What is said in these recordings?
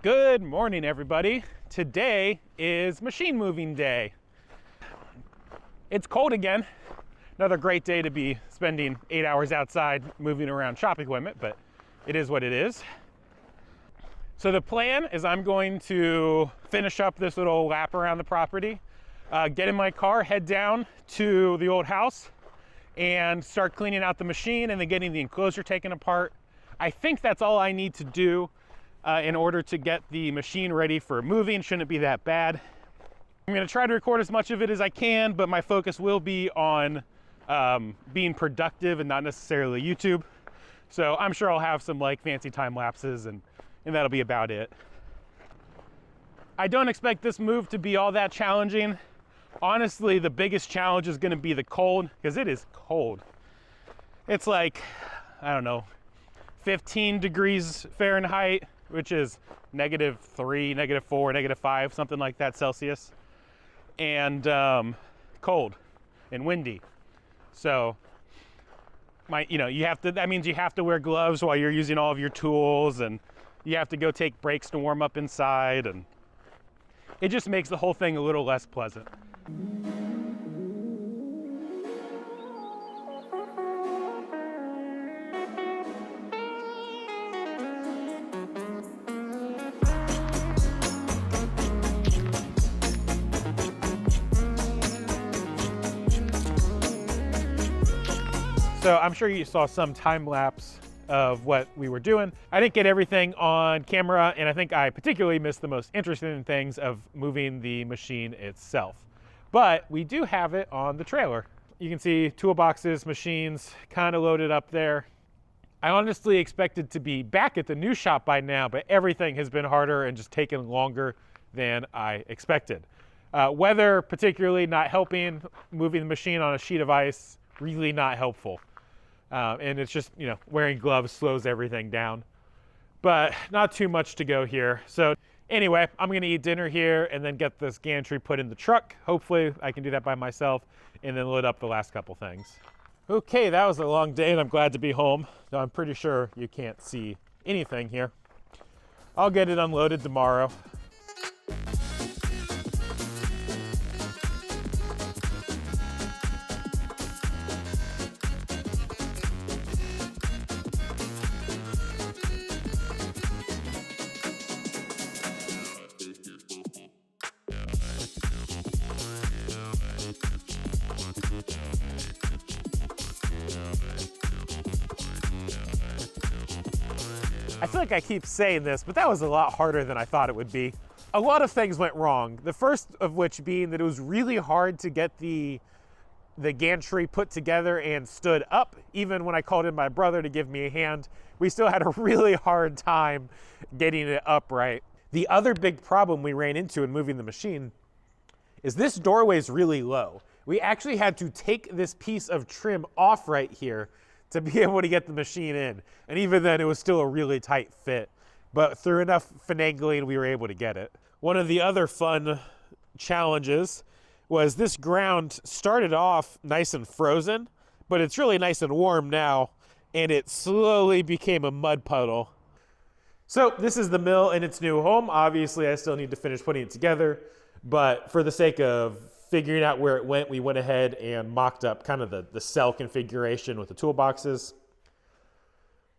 Good morning, everybody. Today is machine moving day. It's cold again. Another great day to be spending 8 hours outside moving around shop equipment, but it is what it is. So the plan is I'm going to finish up this little lap around the property, get in my car, head down to the old house, and start cleaning out the machine and then getting the enclosure taken apart. I think that's all I need to do in order to get the machine ready for moving. Shouldn't be that bad. I'm gonna try to record as much of it as I can, but my focus will be on being productive and not necessarily YouTube. So I'm sure I'll have some like fancy time lapses and that'll be about it. I don't expect this move to be all that challenging. Honestly, the biggest challenge is gonna be the cold, because it is cold. It's like, I don't know, 15 degrees Fahrenheit, which is -3, -4, -5, something like that Celsius. And cold and windy. So that means you have to wear gloves while you're using all of your tools, and you have to go take breaks to warm up inside, and it just makes the whole thing a little less pleasant. So I'm sure you saw some time lapse of what we were doing. I didn't get everything on camera, and I think I particularly missed the most interesting things of moving the machine itself. But we do have it on the trailer. You can see toolboxes, machines kind of loaded up there. I honestly expected to be back at the new shop by now, but everything has been harder and just taken longer than I expected. Weather particularly not helping, moving the machine on a sheet of ice, really not helpful. And it's just, wearing gloves slows everything down. But not too much to go here. So anyway, I'm gonna eat dinner here and then get this gantry put in the truck. Hopefully I can do that by myself and then load up the last couple things. Okay, that was a long day and I'm glad to be home. Though I'm pretty sure you can't see anything here. I'll get it unloaded tomorrow. I feel like I keep saying this, but that was a lot harder than I thought it would be. A lot of things went wrong. The first of which being that it was really hard to get the gantry put together and stood up. Even when I called in my brother to give me a hand, we still had a really hard time getting it upright. The other big problem we ran into in moving the machine is this doorway is really low. We actually had to take this piece of trim off right here to be able to get the machine in. And even then, it was still a really tight fit. But through enough finagling, we were able to get it. One of the other fun challenges was this ground started off nice and frozen, but it's really nice and warm now, and it slowly became a mud puddle. So this is the mill in its new home. Obviously, I still need to finish putting it together, but for the sake of figuring out where it went, we went ahead and mocked up kind of the cell configuration with the toolboxes.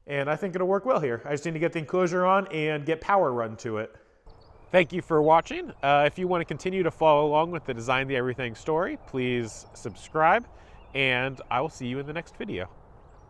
And I think it'll work well here. I just need to get the enclosure on and get power run to it. Thank you for watching. If you want to continue to follow along with the Design the Everything story, please subscribe, and I will see you in the next video.